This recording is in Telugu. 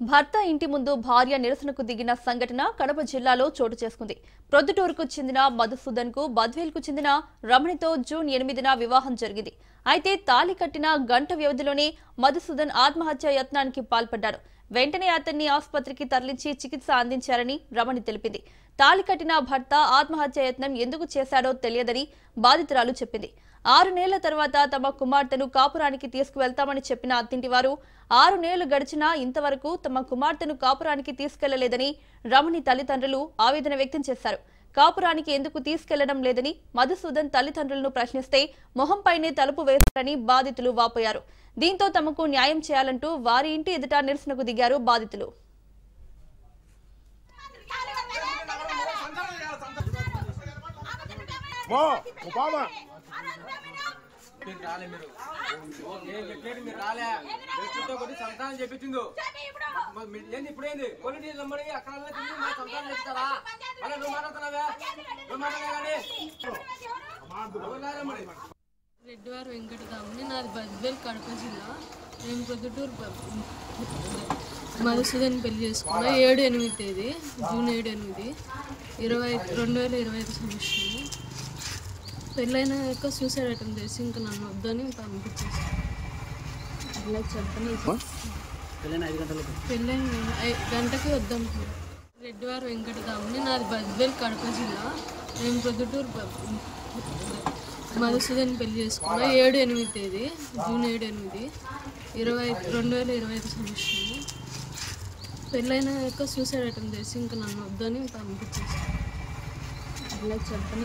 భర్త ఇంటి ముందు భార్య నిరసనకు దిగిన సంఘటన కడప జిల్లాలో చోటు చేసుకుంది. ప్రొద్దుటూరుకు చెందిన మధుసూదన్ కు బద్వేల్కు చెందిన రమణితో జూన్ 8న వివాహం జరిగింది. అయితే తాళి కట్టిన గంట వ్యవధిలోనే మధుసూదన్ ఆత్మహత్య యత్నానికి పాల్పడ్డారు. వెంటనే అతన్ని ఆసుపత్రికి తరలించి చికిత్స అందించారని రమణి తెలిపింది. తాళి కట్టిన భర్త ఆత్మహత్య యత్నం ఎందుకు చేశాడో తెలియదని బాధితురాలు చెప్పింది. 6 నెలల తర్వాత తమ కుమార్తెను కాపురానికి తీసుకువెళ్తామని చెప్పిన అత్తింటివారు 6 నెలలు గడిచినా ఇంతవరకు తమ కుమార్తెను కాపురానికి తీసుకెళ్లలేదని రమణి తల్లిదండ్రులు ఆవేదన వ్యక్తం చేశారు. కాపురానికి ఎందుకు తీసుకెళ్లడం లేదని మధుసూదన్ తల్లిదండ్రులను ప్రశ్నిస్తే మొహంపైనే తలుపు వేశారని బాధితులు వాపోయారు. దీంతో తమకు న్యాయం చేయాలంటూ వారి ఇంటి ఎదుట నిరసనకు దిగారు బాధితులు. రెడ్డివారు వెంకటరాముని, నాది బద్వేల్ కడప జిల్లా. నేను ప్రొద్దుటూరు మధుసూదన్ పెళ్లి చేసుకున్నా 7/8 తేదీ, జూన్ 7/8, 2025 సంవత్సరం. పెళ్ళైనాక సూసైడ్ అటెంప్ట్ చేసి ఇంకా నన్ను వద్దని పంపించేసి ఇలా చెప్పని పెళ్ళైన గంటకి వద్దనుకున్నాను. రెడ్డివారు వెంకటరాముని, నాది బద్వేల్ కడప జిల్లా. నేను ప్రొద్దుటూరు మధుసూదన్ పెళ్లి చేసుకున్నా 7/8 తేదీ, జూన్ 7/8, 2025 సంవత్సరం. పెళ్ళైనాక సూసైడ్ అటెంప్ట్ చేసి ఇంకా నన్ను వద్దని పంపించేసి ఇలా చెప్పని